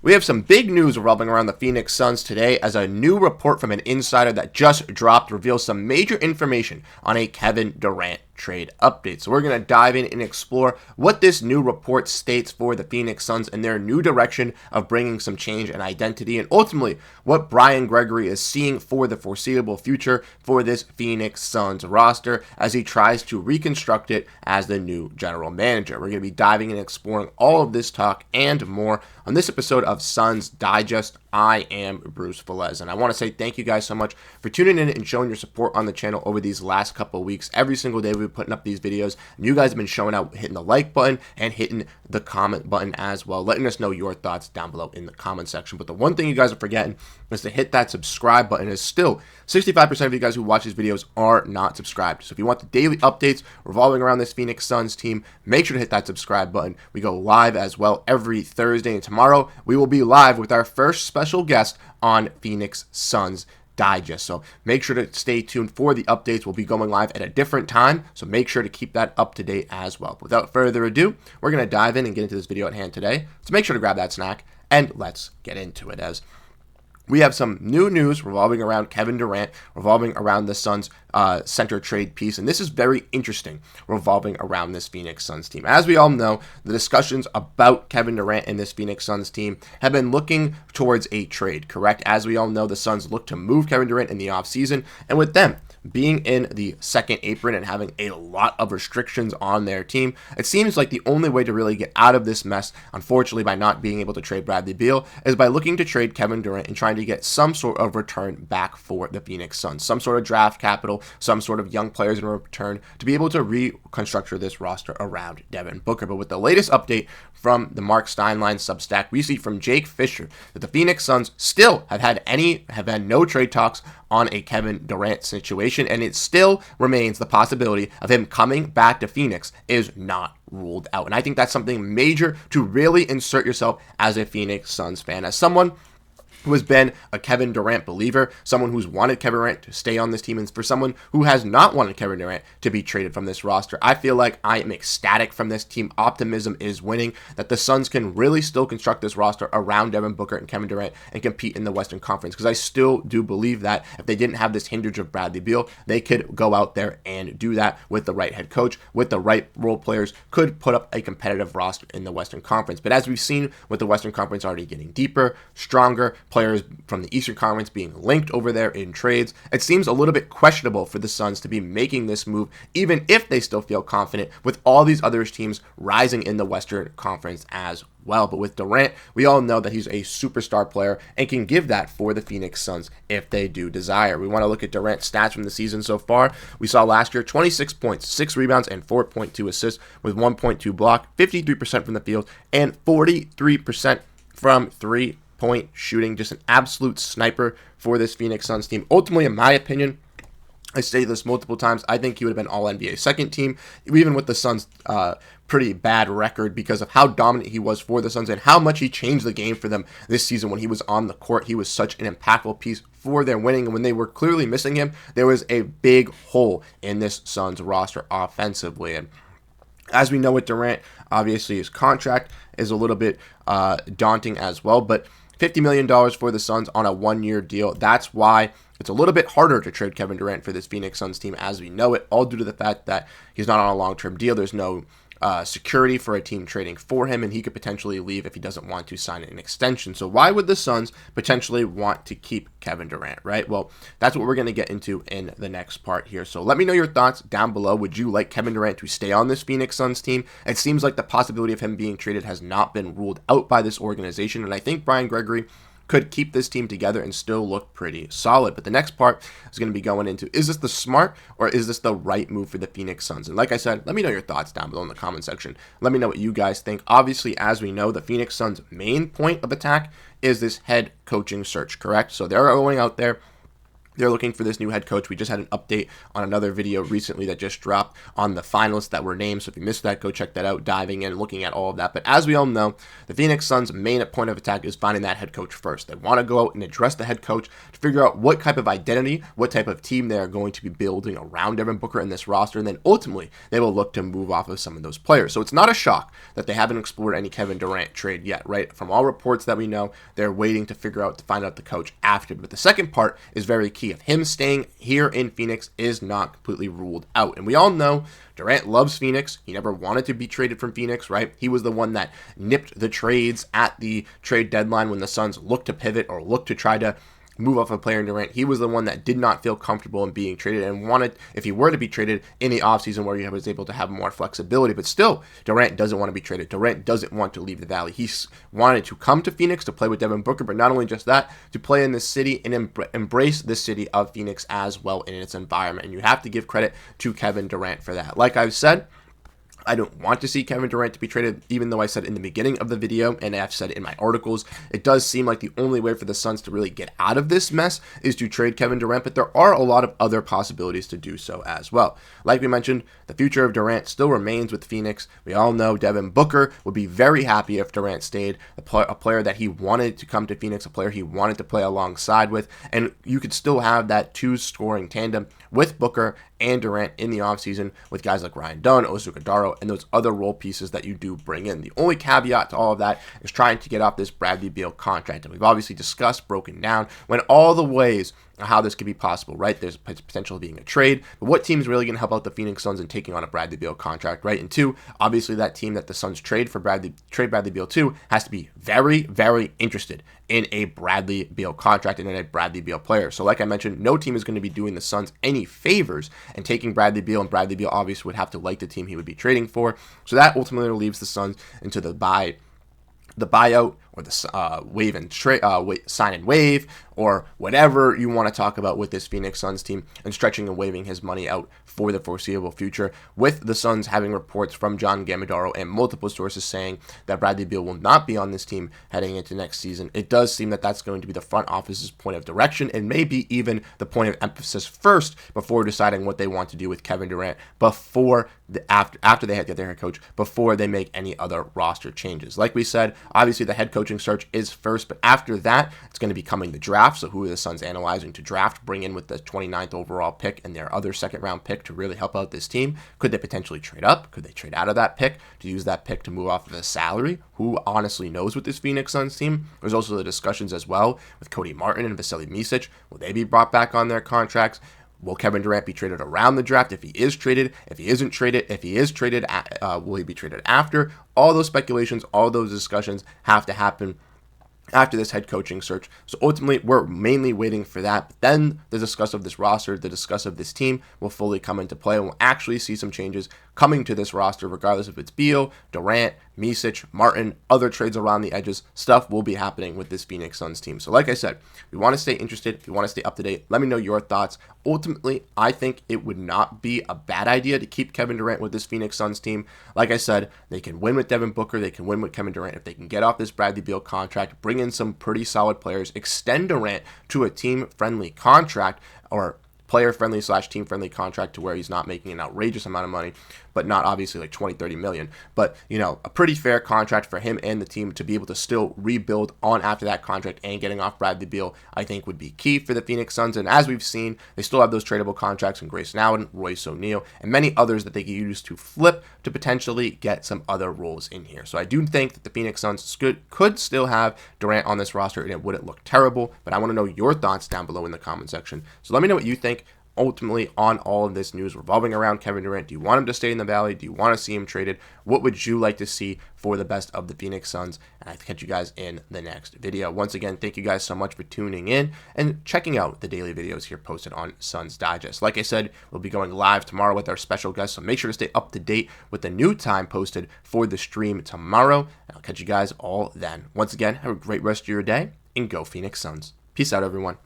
We have some big news revolving around the Phoenix Suns today as a new report from an insider that just dropped reveals some major information on a Kevin Durant trade update. So we're going to dive in and explore what this new report states for the Phoenix Suns and their new direction of bringing some change and identity, and ultimately what Brian Gregory is seeing for the foreseeable future for this Phoenix Suns roster as he tries to reconstruct it as the new general manager. We're going to be diving and exploring all of this talk and more on this episode of Suns Digest. I am Bruce Veliz, and I want to say thank you guys so much for tuning in and showing your support on the channel over these last couple of weeks. Every single day we've been putting up these videos, and you guys have been showing out, hitting the like button and hitting the comment button as well, letting us know your thoughts down below in the comment section. But the one thing you guys are forgetting is to hit that subscribe button. Is still 65% of you guys who watch these videos are not subscribed. So if you want the daily updates revolving around this Phoenix Suns team, make sure to hit that subscribe button. We go live as well every Thursday, and tomorrow we will be live with our first special guest on Phoenix Suns Digest. So make sure to stay tuned for the updates. We'll be going live at a different time, so make sure to keep that up to date as well. But without further ado, we're going to dive in and get into this video at hand today. So make sure to grab that snack and let's get into it. As we have some new news revolving around Kevin Durant, revolving around the Suns center trade piece, and this is very interesting revolving around this Phoenix Suns team. As we all know, the discussions about Kevin Durant and this Phoenix Suns team have been looking towards a trade, correct? As we all know, the Suns look to move Kevin Durant in the offseason, and with them being in the second apron and having a lot of restrictions on their team, it seems like the only way to really get out of this mess, unfortunately by not being able to trade Bradley Beal, is by looking to trade Kevin Durant and trying to get some sort of return back for the Phoenix Suns, some sort of draft capital, some sort of young players in return to be able to reconstruct this roster around Devin Booker. But with the latest update from the Mark Steinlein Substack, we see from Jake Fisher that the Phoenix Suns still have had no trade talks on a Kevin Durant situation, and it still remains the possibility of him coming back to Phoenix is not ruled out. And I think that's something major to really insert yourself as a Phoenix Suns fan, as someone who has been a Kevin Durant believer, someone who's wanted Kevin Durant to stay on this team, and for someone who has not wanted Kevin Durant to be traded from this roster. I feel like I am ecstatic from this team. Optimism is winning, that the Suns can really still construct this roster around Devin Booker and Kevin Durant and compete in the Western Conference, because I still do believe that if they didn't have this hindrance of Bradley Beal, they could go out there and do that with the right head coach, with the right role players, could put up a competitive roster in the Western Conference. But as we've seen with the Western Conference already getting deeper, stronger, players from the Eastern Conference being linked over there in trades, it seems a little bit questionable for the Suns to be making this move, even if they still feel confident with all these other teams rising in the Western Conference as well. But with Durant, we all know that he's a superstar player and can give that for the Phoenix Suns if they do desire. We want to look at Durant's stats from the season so far. We saw last year 26 points, 6 rebounds, and 4.2 assists with 1.2 block, 53% from the field, and 43% from three-point shooting. Just an absolute sniper for this Phoenix Suns team. Ultimately, in my opinion, I say this multiple times, I think he would have been All-NBA second team, even with the Suns' pretty bad record, because of how dominant he was for the Suns and how much he changed the game for them this season. When he was on the court, he was such an impactful piece for their winning, and when they were clearly missing him, there was a big hole in this Suns roster offensively. And as we know with Durant, obviously his contract is a little bit daunting as well, but $50 million for the Suns on a one-year deal. That's why it's a little bit harder to trade Kevin Durant for this Phoenix Suns team as we know it, all due to the fact that he's not on a long-term deal. There's no security for a team trading for him, and he could potentially leave if he doesn't want to sign an extension. So why would the Suns potentially want to keep Kevin Durant, right? Well, that's what we're going to get into in the next part here. So let me know your thoughts down below. Would you like Kevin Durant to stay on this Phoenix Suns team? It seems like the possibility of him being traded has not been ruled out by this organization, and I think Brian Gregory could keep this team together and still look pretty solid. But the next part is going to be going into, is this the smart or is this the right move for the Phoenix Suns? And like I said, let me know your thoughts down below in the comment section. Let me know what you guys think. Obviously, as we know, the Phoenix Suns' main point of attack is this head coaching search, correct? So they're going out there They're looking for this new head coach. We just had an update on another video recently that just dropped on the finalists that were named. So if you missed that, go check that out, diving in and looking at all of that. But as we all know, the Phoenix Suns' main point of attack is finding that head coach first. They want to go out and address the head coach to figure out what type of identity, what type of team they are going to be building around Devin Booker in this roster. And then ultimately, they will look to move off of some of those players. So it's not a shock that they haven't explored any Kevin Durant trade yet, right? From all reports that we know, they're waiting to find out the coach after. But the second part is very key. Of him staying here in Phoenix is not completely ruled out. And we all know Durant loves Phoenix. He never wanted to be traded from Phoenix, right? He was the one that nipped the trades at the trade deadline when the Suns looked to pivot or looked to try to move off a player in Durant. He was the one that did not feel comfortable in being traded and wanted, if he were to be traded in the offseason where he was able to have more flexibility. But still, Durant doesn't want to be traded. Durant doesn't want to leave the Valley. He wanted to come to Phoenix to play with Devin Booker, but not only just that, to play in this city and embrace the city of Phoenix as well in its environment. And you have to give credit to Kevin Durant for that. Like I've said, I don't want to see Kevin Durant to be traded, even though I said in the beginning of the video, and I've said in my articles, it does seem like the only way for the Suns to really get out of this mess is to trade Kevin Durant, but there are a lot of other possibilities to do so as well. Like we mentioned, the future of Durant still remains with Phoenix. We all know Devin Booker would be very happy if Durant stayed, a player that he wanted to come to Phoenix, a player he wanted to play alongside with, and you could still have that two-scoring tandem with Booker and Durant in the offseason with guys like Ryan Dunn, Ozukadaro, and those other role pieces that you do bring in. The only caveat to all of that is trying to get off this Bradley Beal contract. And we've obviously discussed, broken down, went all the ways how this could be possible, right? There's potential of being a trade, but what team is really going to help out the Phoenix Suns in taking on a Bradley Beal contract, right? And two, obviously that team that the Suns trade Bradley Beal to has to be very, very interested in a Bradley Beal contract and in a Bradley Beal player. So like I mentioned, no team is going to be doing the Suns any favors and taking Bradley Beal, and Bradley Beal obviously would have to like the team he would be trading for. So that ultimately leaves the Suns into the buyout or the wave and sign and wave, or whatever you want to talk about with this Phoenix Suns team, and stretching and waving his money out for the foreseeable future, with the Suns having reports from John Gammadaro and multiple sources saying that Bradley Beal will not be on this team heading into next season. It does seem that that's going to be the front office's point of direction, and maybe even the point of emphasis first before deciding what they want to do with Kevin Durant after they get their head coach, before they make any other roster changes. Like we said, obviously the head coaching search is first, but after that, it's going to be coming the draft. So who are the Suns analyzing to draft, bring in with the 29th overall pick and their other second round pick to really help out this team? Could they potentially trade up? Could they trade out of that pick to use that pick to move off of a salary? Who honestly knows with this Phoenix Suns team? There's also the discussions as well with Cody Martin and Vasily Micic. Will they be brought back on their contracts? Will Kevin Durant be traded around the draft if he is traded? If he isn't traded, if he is traded, will he be traded after? All those speculations, all those discussions have to happen after this head coaching search. So ultimately, we're mainly waiting for that. But then the discuss of this roster, the discuss of this team will fully come into play, and we'll actually see some changes coming to this roster, regardless if it's Beal, Durant, Micic, Martin, other trades around the edges. Stuff will be happening with this Phoenix Suns team. So like I said, if you want to stay interested, if you want to stay up to date, let me know your thoughts. Ultimately, I think it would not be a bad idea to keep Kevin Durant with this Phoenix Suns team. Like I said, they can win with Devin Booker, they can win with Kevin Durant. If they can get off this Bradley Beal contract, bring in some pretty solid players, extend Durant to a team-friendly contract, or player-friendly / team-friendly contract, to where he's not making an outrageous amount of money, but not obviously like 20-30 million. But, a pretty fair contract for him and the team to be able to still rebuild on after that contract, and getting off Bradley Beal, I think, would be key for the Phoenix Suns. And as we've seen, they still have those tradable contracts in Grayson Allen, Royce O'Neal, and many others that they can use to flip to potentially get some other roles in here. So I do think that the Phoenix Suns could still have Durant on this roster, and it wouldn't look terrible. But I want to know your thoughts down below in the comment section. So let me know what you think ultimately on all of this news revolving around Kevin Durant. Do you want him to stay in the Valley? Do you want to see him traded? What would you like to see for the best of the Phoenix Suns? And I'll catch you guys in the next video. Once again, thank you guys so much for tuning in and checking out the daily videos here posted on Suns Digest. Like I said, we'll be going live tomorrow with our special guest, so make sure to stay up to date with the new time posted for the stream tomorrow. And I'll catch you guys all then. Once again, have a great rest of your day, and go Phoenix Suns. Peace out, everyone.